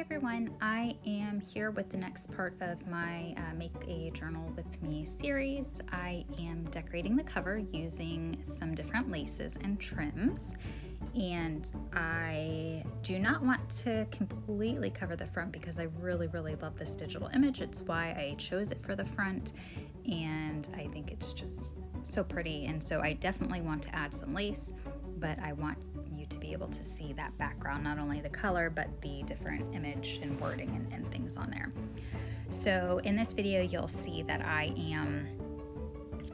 everyone, I am here with the next part of my Make a Journal with Me series. I am decorating the cover using some different laces and trims, and I do not want to completely cover the front because I really love this digital image. It's why I chose it for the front, and I think it's just so pretty, and so I definitely want to add some lace, but I want you to be able to see that background, not only the color but the different image and wording and things on there. So in this video you'll see that I am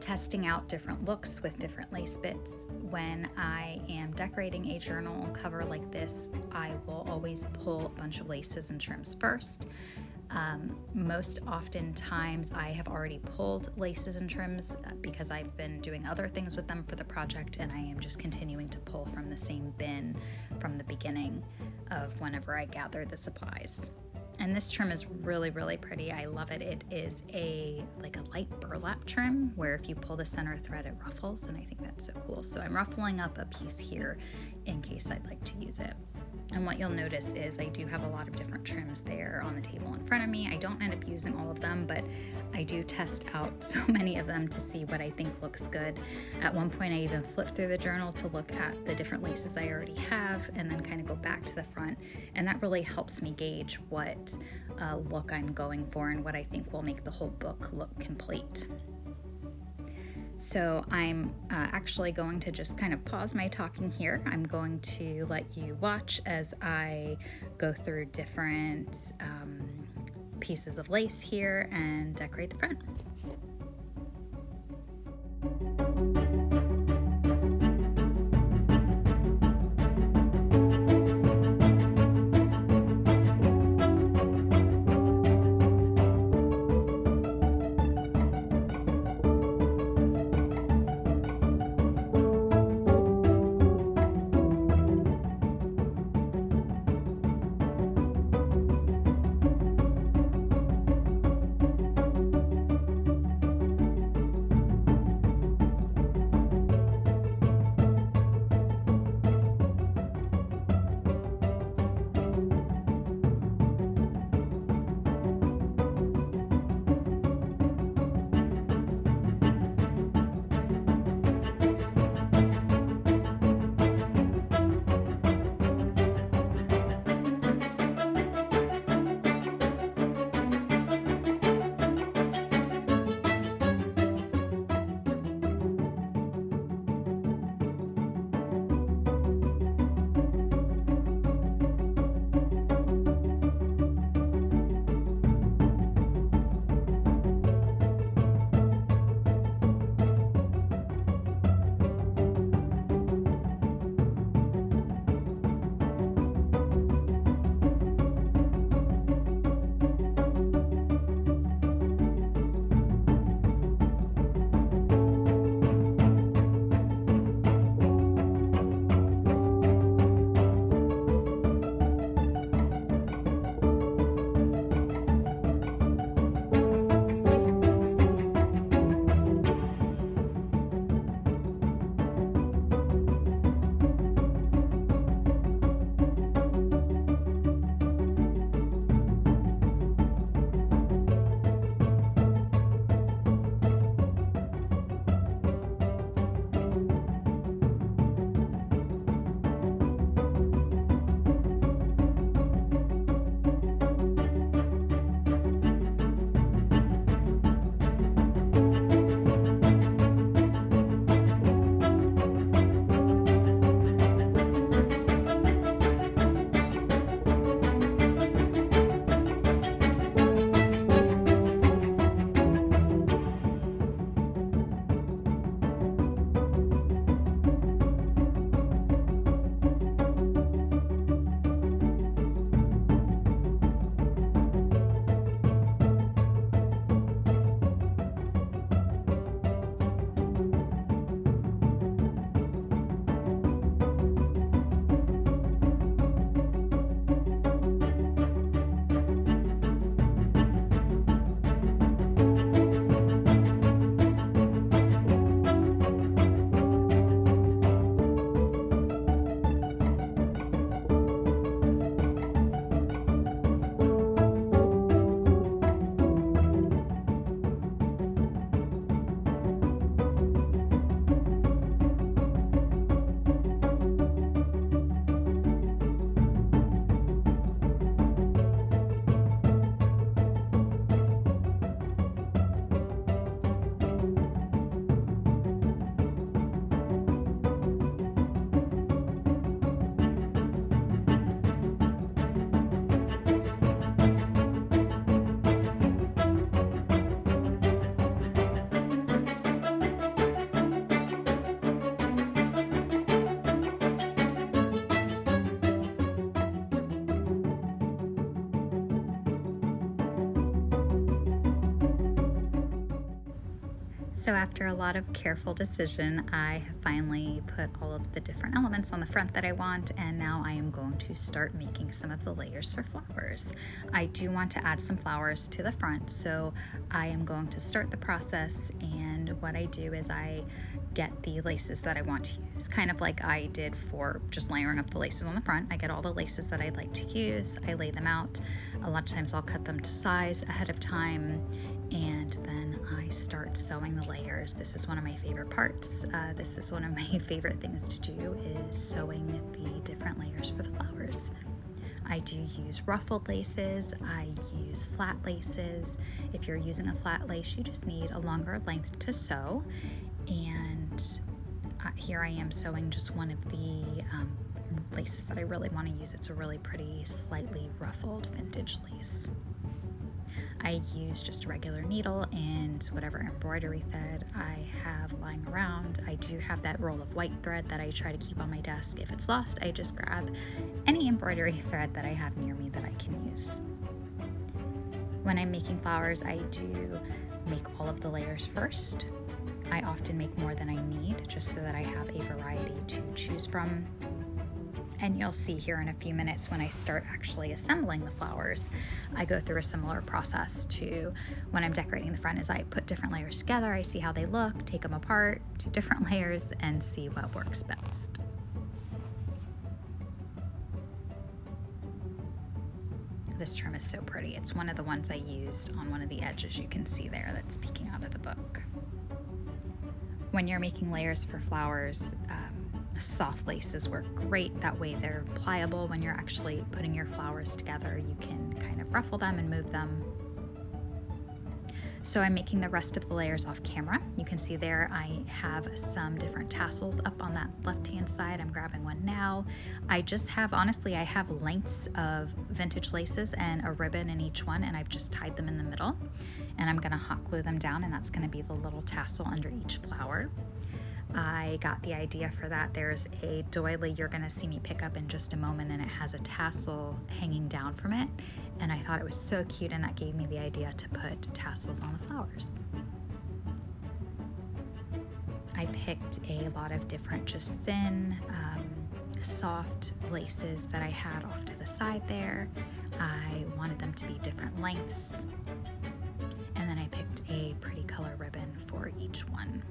testing out different looks with different lace bits. When I am decorating a journal cover like this, I will always pull a bunch of laces and trims first. Most oftentimes I have already pulled laces and trims because I've been doing other things with them for the project, and I am just continuing to pull from the same bin from the beginning of whenever I gather the supplies. And this trim is really pretty. I love it. It is like a light burlap trim where if you pull the center thread it ruffles, and I think that's so cool. So I'm ruffling up a piece here in case I'd like to use it. And what you'll notice is I do have a lot of different trims there on the table in front of me. I don't end up using all of them, but I do test out so many of them to see what I think looks good. At one point I even flipped through the journal to look at the different laces I already have and then kind of go back to the front, and that really helps me gauge what look I'm going for and what I think will make the whole book look complete. So I'm actually going to just kind of pause my talking here. I'm going to let you watch as I go through different pieces of lace here and decorate the front. So after a lot of careful decision, I have finally put all of the different elements on the front that I want, and now I am going to start making some of the layers for flowers. I do want to add some flowers to the front, so I am going to start the process, and what I do is I get the laces that I want to use, kind of like I did for just layering up the laces on the front. I get all the laces that I'd like to use, I lay them out. A lot of times I'll cut them to size ahead of time, and then I start sewing the layers. This is one of my favorite parts. This is one of my favorite things to do, is sewing the different layers for the flowers. I do use ruffled laces, I use flat laces. If you're using a flat lace, you just need a longer length to sew. And here I am sewing just one of the laces that I really want to use. It's a really pretty, slightly ruffled vintage lace. I use just a regular needle and whatever embroidery thread I have lying around. I do have that roll of white thread that I try to keep on my desk. If it's lost, I just grab any embroidery thread that I have near me that I can use. When I'm making flowers, I do make all of the layers first. I often make more than I need, just so that I have a variety to choose from. And you'll see here in a few minutes when I start actually assembling the flowers, I go through a similar process to when I'm decorating the front. As I put different layers together, I see how they look, take them apart, do different layers, and see what works best. This trim is so pretty. It's one of the ones I used on one of the edges you can see there that's peeking out of the book. When you're making layers for flowers, soft laces work great. That way they're pliable. When you're actually putting your flowers together, you can kind of ruffle them and move them. So I'm making the rest of the layers off camera. You can see there I have some different tassels up on that left-hand side. I'm grabbing one now. I just have, honestly, I have lengths of vintage laces and a ribbon in each one, and I've just tied them in the middle. And I'm gonna hot glue them down, and that's gonna be the little tassel under each flower. I got the idea for that. There's a doily you're gonna see me pick up in just a moment, and it has a tassel hanging down from it. And I thought it was so cute, and that gave me the idea to put tassels on the flowers. I picked a lot of different, just thin, soft laces that I had off to the side there. I wanted them to be different lengths. And then I picked a pretty color ribbon for each one.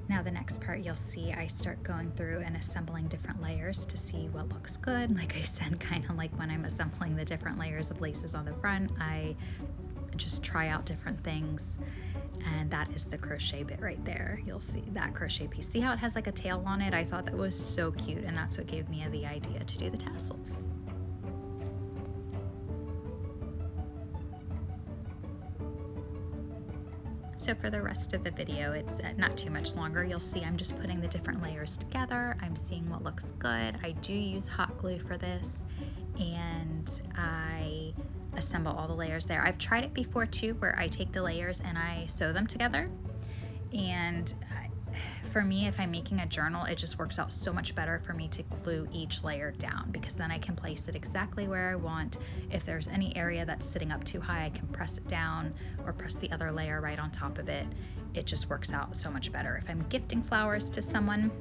Now the next part you'll see, I start going through and assembling different layers to see what looks good. Like I said, kind of like when I'm assembling the different layers of laces on the front, I just try out different things. And that is the crochet bit right there. You'll see that crochet piece. See how it has like a tail on it? I thought that was so cute, and that's what gave me the idea to do the tassels. So for the rest of the video, it's not too much longer. You'll see I'm just putting the different layers together. I'm seeing what looks good. I do use hot glue for this, and I assemble all the layers there. I've tried it before too, where I take the layers and I sew them together. And for me, if I'm making a journal, it just works out so much better for me to glue each layer down, because then I can place it exactly where I want. If there's any area that's sitting up too high, I can press it down or press the other layer right on top of it. It just works out so much better. If I'm gifting flowers to someone,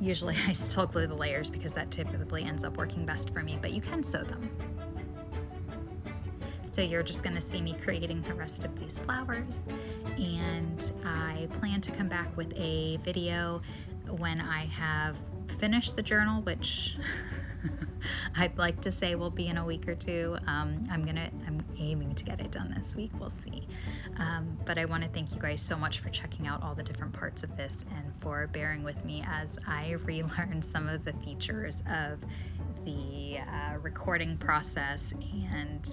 usually I still glue the layers because that typically ends up working best for me, but you can sew them. So you're just gonna see me creating the rest of these flowers, and I plan to come back with a video when I have finished the journal, which I'd like to say will be in a week or two. I'm aiming to get it done this week, we'll see. But I wanna thank you guys so much for checking out all the different parts of this and for bearing with me as I relearn some of the features of the recording process and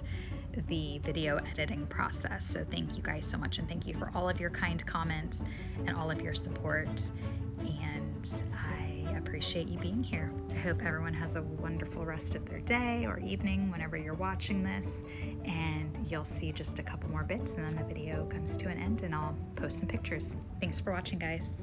the video editing process. So thank you guys so much, and thank you for all of your kind comments and all of your support, and I appreciate you being here. I hope everyone has a wonderful rest of their day or evening whenever you're watching this, and you'll see just a couple more bits and then the video comes to an end and I'll post some pictures. Thanks for watching, guys.